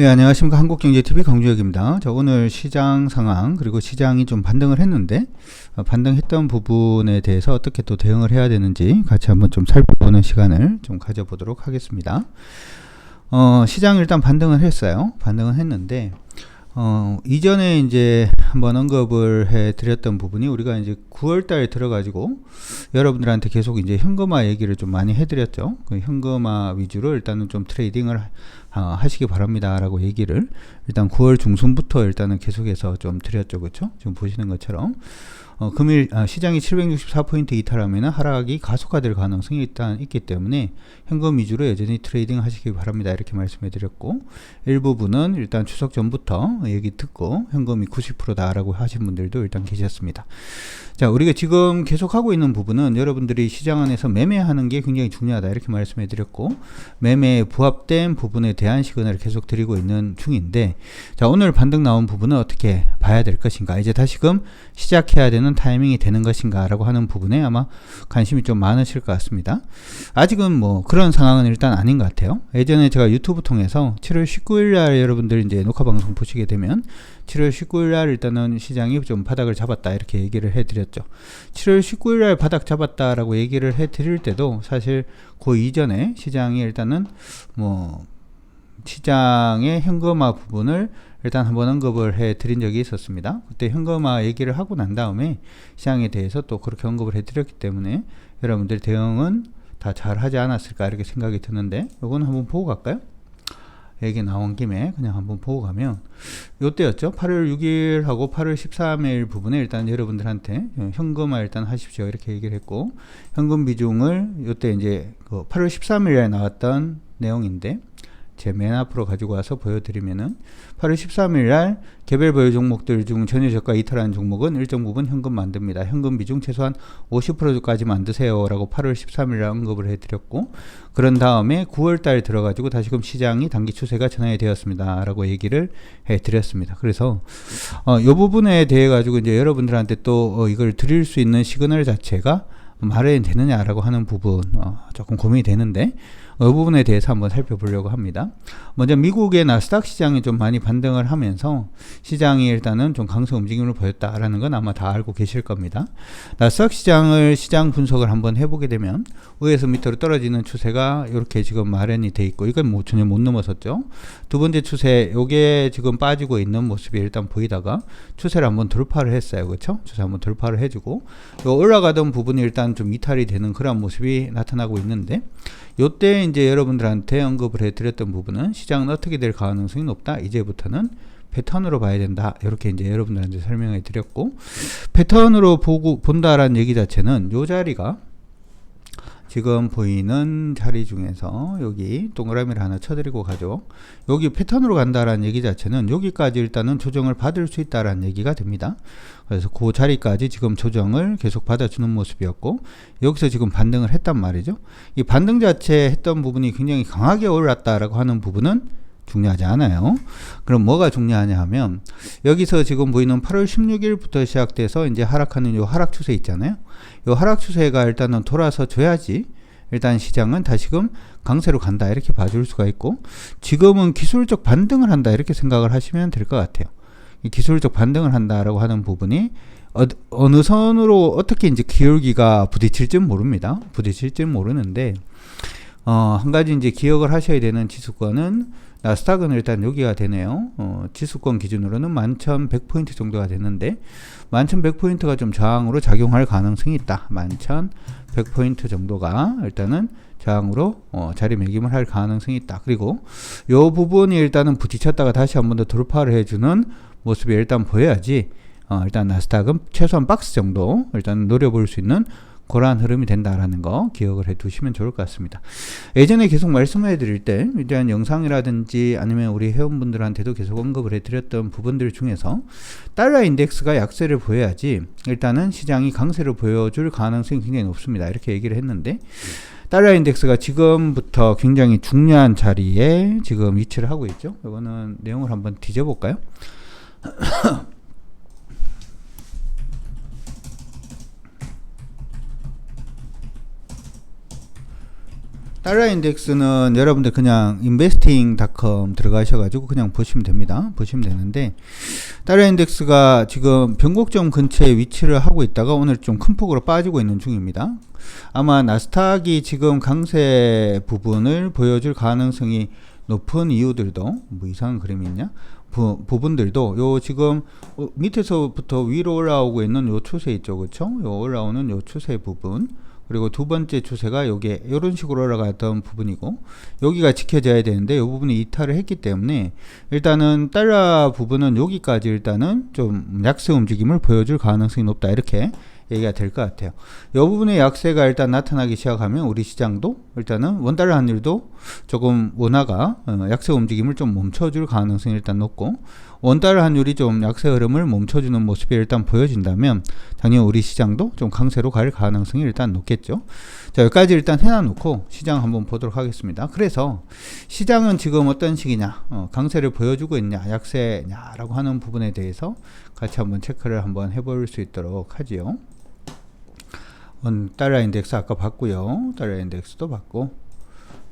네, 안녕하십니까. 한국경제TV 강주혁입니다. 자, 오늘 시장 상황 그리고 시장이 좀 반등을 했는데 반등했던 부분에 대해서 어떻게 또 대응을 해야 되는지 같이 한번 좀 살펴보는 시간을 좀 가져보도록 하겠습니다. 시장 일단 반등을 했어요. 반등을 했는데 이전에 이제 한번 언급을 해 드렸던 부분이 우리가 이제 9월달에 들어가지고 여러분들한테 계속 이제 현금화 얘기를 좀 많이 해 드렸죠. 그 현금화 위주로 일단은 좀 트레이딩을 하시기 바랍니다 라고 얘기를 일단 9월 중순부터 일단은 계속해서 좀 드렸죠. 그렇죠? 지금 보시는 것처럼 금일 시장이 764포인트 이탈하면 하락이 가속화될 가능성이 일단 있기 때문에 현금 위주로 여전히 트레이딩 하시기 바랍니다 이렇게 말씀해 드렸고, 일부분은 일단 추석 전부터 얘기 듣고 현금이 90%다 라고 하신 분들도 일단 계셨습니다. 자, 우리가 지금 계속 하고 있는 부분은 여러분들이 시장 안에서 매매하는 게 굉장히 중요하다 이렇게 말씀해 드렸고, 매매에 부합된 부분에 대한 시그널을 계속 드리고 있는 중인데, 자, 오늘 반등 나온 부분은 어떻게 봐야 될 것인가, 이제 다시금 시작해야 되는 타이밍이 되는 것인가 라고 하는 부분에 아마 관심이 좀 많으실 것 같습니다. 아직은 뭐 그런 상황은 일단 아닌 것 같아요. 예전에 제가 유튜브 통해서 7월 19일 날 여러분들 이제 녹화 방송 보시게 되면 7월 19일 날 일단은 시장이 좀 바닥을 잡았다 이렇게 얘기를 해 드렸죠. 7월 19일 날 바닥 잡았다 라고 얘기를 해 드릴 때도 사실 그 이전에 시장이 일단은 뭐 시장의 현금화 부분을 일단 한번 언급을 해 드린 적이 있었습니다. 그때 현금화 얘기를 하고 난 다음에 시장에 대해서 또 그렇게 언급을 해 드렸기 때문에 여러분들 대응은 다 잘 하지 않았을까 이렇게 생각이 드는데, 요건 한번 보고 갈까요? 얘기 나온 김에 그냥 한번 보고 가면 요때였죠. 8월 6일하고 8월 13일 부분에 일단 여러분들한테 현금화 일단 하십시오 이렇게 얘기를 했고, 현금 비중을 요때 이제 그 8월 13일에 나왔던 내용인데 제 맨 앞으로 가지고 와서 보여드리면은 8월 13일 날 개별 보유 종목들 중 전혀 저가 이탈한 종목은 일정 부분 현금 만듭니다. 현금 비중 최소한 50%까지 만드세요 라고 8월 13일 날 언급을 해드렸고, 그런 다음에 9월 달 들어가지고 다시금 시장이 단기 추세가 전환이 되었습니다 라고 얘기를 해드렸습니다. 그래서 이 부분에 대해 가지고 이제 여러분들한테 또 이걸 드릴 수 있는 시그널 자체가 마련이 되느냐라고 하는 부분 조금 고민이 되는데, 이 부분에 대해서 한번 살펴보려고 합니다. 먼저 미국의 나스닥 시장이 좀 많이 반등을 하면서 시장이 일단은 좀 강세 움직임을 보였다라는 건 아마 다 알고 계실 겁니다. 나스닥 시장을 시장 분석을 한번 해보게 되면 위에서 밑으로 떨어지는 추세가 이렇게 지금 마련이 돼 있고, 이건 뭐 전혀 못 넘어섰죠. 두 번째 추세, 요게 지금 빠지고 있는 모습이 일단 보이다가 추세를 한번 돌파를 했어요. 그렇죠? 추세 한번 돌파를 해주고 요 올라가던 부분이 일단 좀 이탈이 되는 그런 모습이 나타나고 있는데, 요때 이제 여러분들한테 언급을 해드렸던 부분은 시장은 어떻게 될 가능성이 높다, 이제부터는 패턴으로 봐야 된다 이렇게 이제 여러분들한테 설명해 드렸고, 패턴으로 본다라는 얘기 자체는 요 자리가 지금 보이는 자리 중에서 여기 동그라미를 하나 쳐드리고 가죠. 여기 패턴으로 간다라는 얘기 자체는 여기까지 일단은 조정을 받을 수 있다라는 얘기가 됩니다. 그래서 그 자리까지 지금 조정을 계속 받아주는 모습이었고, 여기서 지금 반등을 했단 말이죠. 이 반등 자체 했던 부분이 굉장히 강하게 올랐다라고 하는 부분은 중요하지 않아요. 그럼 뭐가 중요하냐 하면, 여기서 지금 보이는 8월 16일부터 시작돼서 이제 하락하는 요 하락 추세 있잖아요. 요 하락 추세가 일단은 돌아서 줘야지 일단 시장은 다시금 강세로 간다 이렇게 봐줄 수가 있고, 지금은 기술적 반등을 한다 이렇게 생각을 하시면 될 것 같아요. 이 기술적 반등을 한다라고 하는 부분이 어느 선으로 어떻게 이제 기울기가 부딪힐지는 모릅니다. 부딪힐지는 모르는데 한 가지 이제 기억을 하셔야 되는 지수권은 나스닥은 일단 여기가 되네요. 지수권 기준으로는 11,100포인트 정도가 되는데 11,100포인트가 좀 저항으로 작용할 가능성이 있다. 11,100포인트 정도가 일단은 저항으로 자리매김을 할 가능성이 있다. 그리고 이 부분이 일단은 부딪혔다가 다시 한 번 더 돌파를 해주는 모습이 일단 보여야지 일단 나스닥은 최소한 박스 정도 일단 노려볼 수 있는 그러한 흐름이 된다라는 거 기억을 해 두시면 좋을 것 같습니다. 예전에 계속 말씀해 드릴 때 이러한 영상이라든지 아니면 우리 회원분들한테도 계속 언급을 해 드렸던 부분들 중에서 달러 인덱스가 약세를 보여야지 일단은 시장이 강세를 보여줄 가능성이 굉장히 높습니다. 이렇게 얘기를 했는데, 달러 인덱스가 지금부터 굉장히 중요한 자리에 지금 위치를 하고 있죠. 이거는 내용을 한번 뒤져볼까요? 달러 인덱스는 여러분들 그냥 investing.com 들어가셔가지고 그냥 보시면 됩니다. 보시면 되는데, 달러 인덱스가 지금 변곡점 근처에 위치를 하고 있다가 오늘 좀 큰 폭으로 빠지고 있는 중입니다. 아마 나스닥이 지금 강세 부분을 보여줄 가능성이 높은 이유들도, 뭐 이상한 그림이 있냐? 부분들도 요 지금 밑에서부터 위로 올라오고 있는 요 추세 있죠, 그쵸? 요 올라오는 요 추세 부분, 그리고 두 번째 추세가 요게 이런 식으로 올라갔던 부분이고, 여기가 지켜져야 되는데 이 부분이 이탈을 했기 때문에 일단은 달러 부분은 여기까지 일단은 좀 약세 움직임을 보여줄 가능성이 높다, 이렇게 얘기가 될 것 같아요. 이 부분의 약세가 일단 나타나기 시작하면 우리 시장도 일단은 원달러 환율도 조금 원화가 약세 움직임을 좀 멈춰줄 가능성이 일단 높고, 원달러 환율이 좀 약세 흐름을 멈춰주는 모습이 일단 보여진다면 당연히 우리 시장도 좀 강세로 갈 가능성이 일단 높겠죠. 자, 여기까지 일단 해놔놓고 시장 한번 보도록 하겠습니다. 그래서 시장은 지금 어떤 식이냐, 강세를 보여주고 있냐, 약세냐 라고 하는 부분에 대해서 같이 한번 체크를 한번 해볼 수 있도록 하지요. 달러 인덱스 아까 봤고요. 달러 인덱스도 봤고,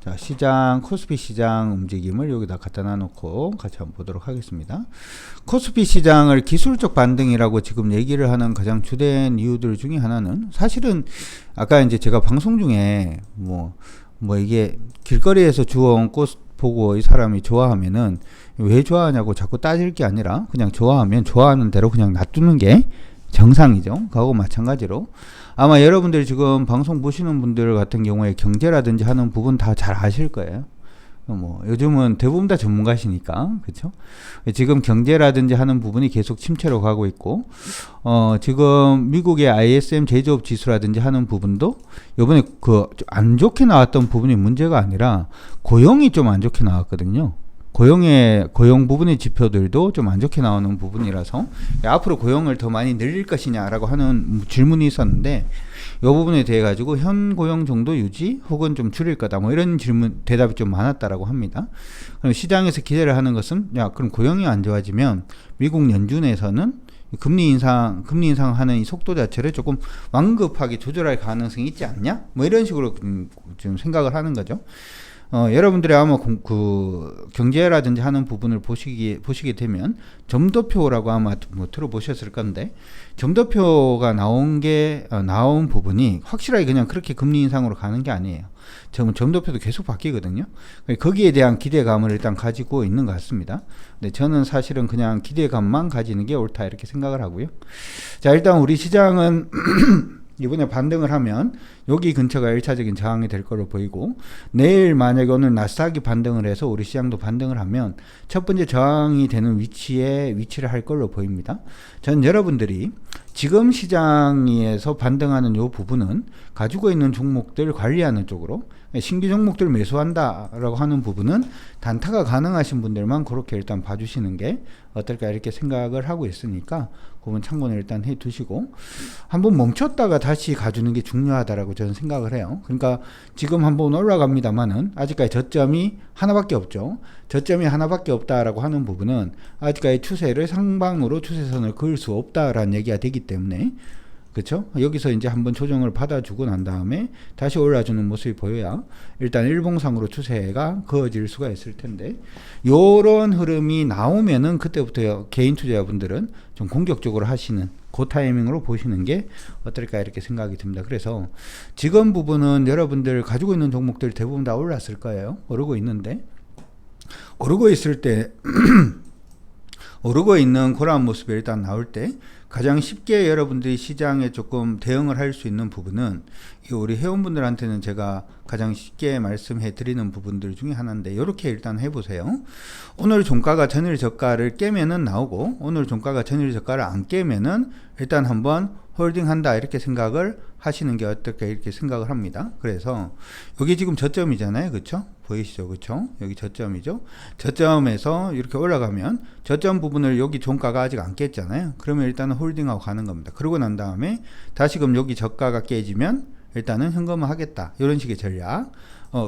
자, 시장, 코스피 시장 움직임을 여기다 갖다 놔놓고 같이 한번 보도록 하겠습니다. 코스피 시장을 기술적 반등이라고 지금 얘기를 하는 가장 주된 이유들 중에 하나는, 사실은 아까 이제 제가 방송 중에 뭐 이게 길거리에서 주워온 꽃 보고 이 사람이 좋아하면은 왜 좋아하냐고 자꾸 따질 게 아니라 그냥 좋아하면 좋아하는 대로 그냥 놔두는 게 정상이죠. 그하고 마찬가지로 아마 여러분들 지금 방송 보시는 분들 같은 경우에 경제라든지 하는 부분 다 잘 아실 거예요. 뭐 요즘은 대부분 다 전문가시니까, 그렇죠? 지금 경제라든지 하는 부분이 계속 침체로 가고 있고, 지금 미국의 ISM 제조업 지수라든지 하는 부분도 요번에 그 안 좋게 나왔던 부분이 문제가 아니라 고용이 좀 안 좋게 나왔거든요. 고용 부분의 지표들도 좀 안 좋게 나오는 부분이라서 앞으로 고용을 더 많이 늘릴 것이냐라고 하는 질문이 있었는데, 이 부분에 대해 가지고 현 고용 정도 유지 혹은 좀 줄일 거다, 뭐 이런 대답이 좀 많았다라고 합니다. 그럼 시장에서 기대를 하는 것은, 야, 그럼 고용이 안 좋아지면 미국 연준에서는 금리 인상하는 이 속도 자체를 조금 완급하게 조절할 가능성이 있지 않냐? 뭐 이런 식으로 좀 생각을 하는 거죠. 여러분들이 아마 그 경제라든지 하는 부분을 보시게 되면 점도표라고 아마 뭐 들어보셨을 건데, 점도표가 나온 부분이 확실하게 그냥 그렇게 금리 인상으로 가는 게 아니에요. 점도표도 계속 바뀌거든요. 거기에 대한 기대감을 일단 가지고 있는 것 같습니다. 근데 저는 사실은 그냥 기대감만 가지는 게 옳다, 이렇게 생각을 하고요. 자, 일단 우리 시장은 이번에 반등을 하면 여기 근처가 1차적인 저항이 될 거로 보이고, 내일 만약에 오늘 나스닥이 반등을 해서 우리 시장도 반등을 하면 첫 번째 저항이 되는 위치를 할 걸로 보입니다. 전 여러분들이 지금 시장에서 반등하는 이 부분은 가지고 있는 종목들 관리하는 쪽으로, 신규 종목들 매수한다라고 하는 부분은 단타가 가능하신 분들만 그렇게 일단 봐주시는 게 어떨까, 이렇게 생각을 하고 있으니까 그건 참고는 일단 해 두시고, 한번 멈췄다가 다시 가주는 게 중요하다라고 저는 생각을 해요. 그러니까 지금 한번 올라갑니다만은 아직까지 저점이 하나밖에 없죠. 저점이 하나밖에 없다라고 하는 부분은 아직까지 추세를 상방으로 추세선을 그을 수 없다라는 얘기가 되기 때문에, 그렇죠? 여기서 이제 한번 조정을 받아주고 난 다음에 다시 올라주는 모습이 보여야 일단 일봉상으로 추세가 그어질 수가 있을 텐데, 요런 흐름이 나오면은 그때부터 개인 투자자분들은 좀 공격적으로 하시는 그 타이밍으로 보시는 게 어떨까, 이렇게 생각이 듭니다. 그래서 지금 부분은 여러분들 가지고 있는 종목들 대부분 다 올랐을 거예요. 오르고 있는데, 오르고 있을 때 오르고 있는 그러한 모습이 일단 나올 때 가장 쉽게 여러분들이 시장에 조금 대응을 할 수 있는 부분은, 우리 회원분들한테는 제가 가장 쉽게 말씀해 드리는 부분들 중에 하나인데, 이렇게 일단 해보세요. 오늘 종가가 전일 저가를 깨면은 나오고, 오늘 종가가 전일 저가를 안 깨면은 일단 한번 홀딩한다, 이렇게 생각을 하시는 게 어떨까, 이렇게 생각을 합니다. 그래서 여기 지금 저점이잖아요, 그쵸? 보이시죠, 그쵸? 여기 저점이죠. 저점에서 이렇게 올라가면 저점 부분을 여기 종가가 아직 안 깼잖아요. 그러면 일단은 홀딩하고 가는 겁니다. 그러고 난 다음에 다시금 여기 저가가 깨지면 일단은 현금화 하겠다, 이런 식의 전략.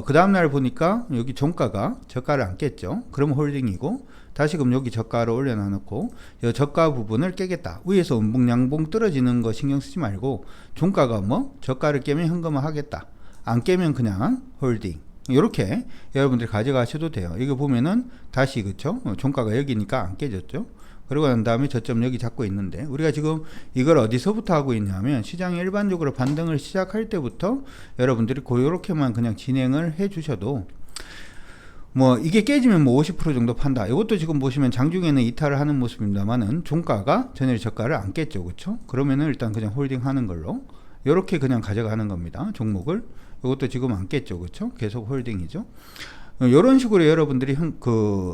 그 다음날 보니까 여기 종가가 저가를 안 깼죠. 그러면 홀딩이고, 다시금 여기 저가를 올려놔놓고 이 저가 부분을 깨겠다, 위에서 음봉 양봉 떨어지는 거 신경 쓰지 말고 종가가 뭐 저가를 깨면 현금화 하겠다, 안 깨면 그냥 홀딩, 이렇게 여러분들이 가져가셔도 돼요. 이거 보면은 다시 그쵸? 종가가 여기니까 안 깨졌죠. 그러고 난 다음에 저점 여기 잡고 있는데, 우리가 지금 이걸 어디서부터 하고 있냐면 시장이 일반적으로 반등을 시작할 때부터 여러분들이 그렇게만 그냥 진행을 해 주셔도, 뭐 이게 깨지면 뭐 50% 정도 판다. 이것도 지금 보시면 장중에는 이탈을 하는 모습입니다만은 종가가 전일 저가를 안 깼죠. 그쵸? 그러면은 일단 그냥 홀딩 하는 걸로 이렇게 그냥 가져가는 겁니다. 종목을. 이것도 지금 안 깼죠. 그쵸? 계속 홀딩이죠. 이런 식으로 여러분들이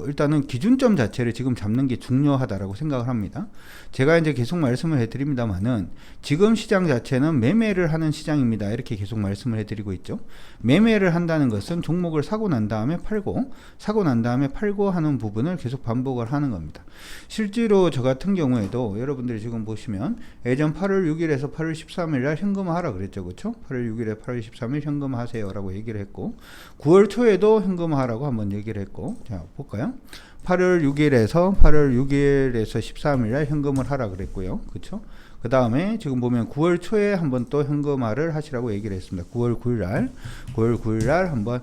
일단은 기준점 자체를 지금 잡는 게 중요하다라고 생각을 합니다. 제가 이제 계속 말씀을 해드립니다만은 지금 시장 자체는 매매를 하는 시장입니다. 이렇게 계속 말씀을 해드리고 있죠. 매매를 한다는 것은 종목을 사고 난 다음에 팔고, 사고 난 다음에 팔고 하는 부분을 계속 반복을 하는 겁니다. 실제로 저 같은 경우에도 여러분들이 지금 보시면 예전 8월 6일에서 8월 13일 날 현금화하라 그랬죠. 그쵸? 8월 6일에 8월 13일 현금화하세요 라고 얘기를 했고, 9월 초에도 현금화하라고 한번 얘기를 했고, 자 볼까요? 8월 6일에서 13일 날 현금을 하라 그랬고요. 그쵸? 그 다음에 지금 보면 9월 초에 한번 또 현금화를 하시라고 얘기를 했습니다. 9월 9일 날 한번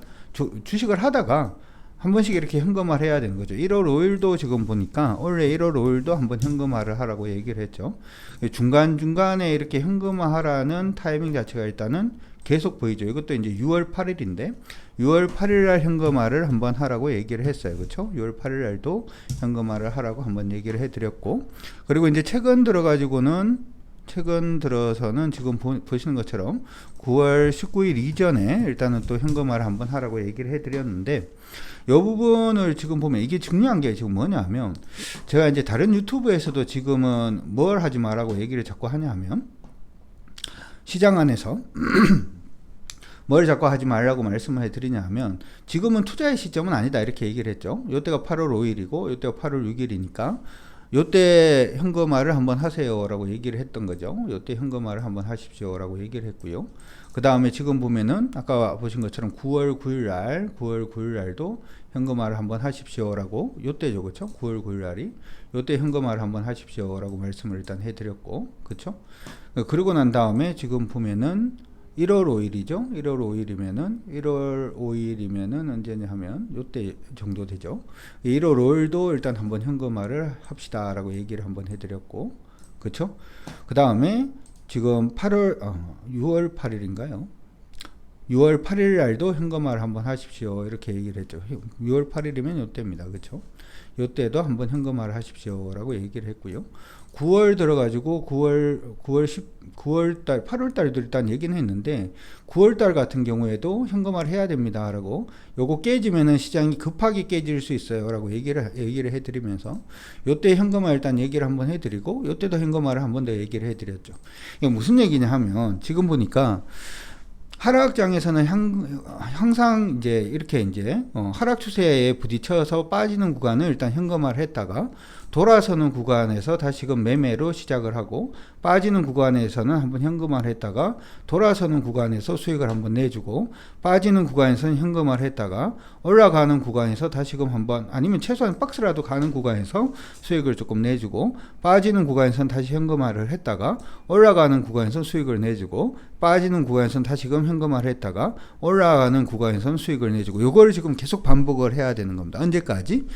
주식을 하다가 한 번씩 이렇게 현금화를 해야 되는 거죠. 1월 5일도 지금 보니까 원래 1월 5일도 한번 현금화를 하라고 얘기를 했죠. 중간중간에 이렇게 현금화 하라는 타이밍 자체가 일단은 계속 보이죠. 이것도 이제 6월 8일인데 6월 8일 날 현금화를 한번 하라고 얘기를 했어요. 그렇죠? 6월 8일 날도 현금화를 하라고 한번 얘기를 해 드렸고, 그리고 이제 최근 들어서는 지금 보시는 것처럼 9월 19일 이전에 일단은 또 현금화를 한번 하라고 얘기를 해 드렸는데, 이 부분을 지금 보면 이게 중요한 게 지금 뭐냐면, 제가 이제 다른 유튜브에서도 지금은 뭘 하지 마라고 얘기를 자꾸 하냐 하면, 시장 안에서 뭘 자꾸 하지 말라고 말씀을 해드리냐 하면, 지금은 투자의 시점은 아니다 이렇게 얘기를 했죠. 요때가 8월 5일이고 요때가 8월 6일이니까 요때 현금화를 한번 하세요 라고 얘기를 했던 거죠. 요때 현금화를 한번 하십시오 라고 얘기를 했고요. 그 다음에 지금 보면은 아까 보신 것처럼 9월 9일 날도 현금화를 한번 하십시오 라고, 요때죠. 그쵸? 9월 9일 날이 요때 현금화를 한번 하십시오 라고 말씀을 일단 해드렸고, 그쵸? 그러고 난 다음에 지금 보면은 1월 5일이죠. 1월 5일이면은 언제냐 하면 요때 정도 되죠. 1월 5일도 일단 한번 현금화를 합시다 라고 얘기를 한번 해드렸고, 그쵸? 그 다음에 지금 6월 8일인가요? 6월 8일 날도 현금화를 한번 하십시오 이렇게 얘기를 했죠. 6월 8일이면 요때입니다. 그쵸? 요때도 한번 현금화를 하십시오 라고 얘기를 했고요. 9월 들어가지고 9월달 8월달도 일단 얘기는 했는데, 9월달 같은 경우에도 현금화를 해야 됩니다 라고, 요거 깨지면은 시장이 급하게 깨질 수 있어요 라고 얘기를 해드리면서, 요때 현금화 일단 얘기를 한번 해드리고, 요때도 현금화를 한번 더 얘기를 해드렸죠. 이게 무슨 얘기냐 하면, 지금 보니까 하락장에서는 항상 이제 이렇게 이제 하락 추세에 부딪혀서 빠지는 구간을 일단 현금화를 했다가, 돌아서는 구간에서 다시금 매매로 시작을 하고, 빠지는 구간에서는 한번 현금화를 했다가 돌아서는 구간에서 수익을 한번 내주고, 빠지는 구간에서는 현금화를 했다가 올라가는 구간에서 다시금 한번, 아니면 최소한 박스라도 가는 구간에서 수익을 조금 내주고, 빠지는 구간에서는 다시 현금화를 했다가 올라가는 구간에서 수익을 내주고, 빠지는 구간에서는 다시금 현금화를 했다가 올라가는 구간에서는 수익을 내주고, 요거를 지금 계속 반복을 해야 되는 겁니다. 언제까지?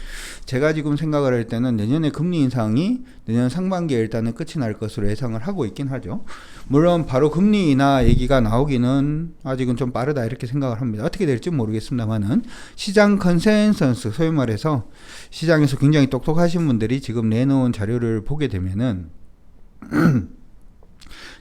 제가 지금 생각을 할 때는 내년에 금리 인상이 내년 상반기에 일단은 끝이 날 것으로 예상을 하고 있긴 하죠. 물론 바로 금리 인하 얘기가 나오기는 아직은 좀 빠르다 이렇게 생각을 합니다. 어떻게 될지 모르겠습니다만은, 시장 컨센서스, 소위 말해서 시장에서 굉장히 똑똑하신 분들이 지금 내놓은 자료를 보게 되면은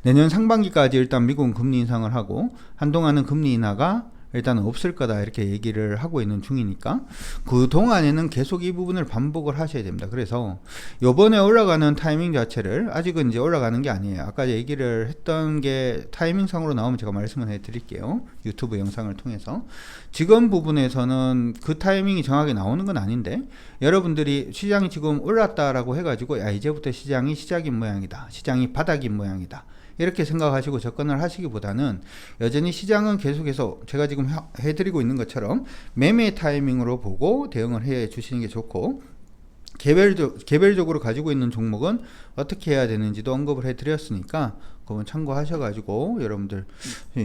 내년 상반기까지 일단 미국은 금리 인상을 하고, 한동안은 금리 인하가 일단은 없을 거다 이렇게 얘기를 하고 있는 중이니까, 그 동안에는 계속 이 부분을 반복을 하셔야 됩니다. 그래서 요번에 올라가는 타이밍 자체를, 아직은 이제 올라가는 게 아니에요. 아까 얘기를 했던 게 타이밍상으로 나오면 제가 말씀을 해 드릴게요. 유튜브 영상을 통해서. 지금 부분에서는 그 타이밍이 정확하게 나오는 건 아닌데, 여러분들이 시장이 지금 올랐다라고 해가지고, 야 이제부터 시장이 시작인 모양이다, 시장이 바닥인 모양이다 이렇게 생각하시고 접근을 하시기보다는, 여전히 시장은 계속해서 제가 지금 해드리고 있는 것처럼 매매 타이밍으로 보고 대응을 해 주시는 게 좋고, 개별적으로 가지고 있는 종목은 어떻게 해야 되는지도 언급을 해 드렸으니까 그건 참고하셔 가지고 여러분들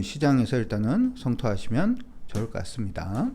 시장에서 일단은 성토하시면 좋을 것 같습니다.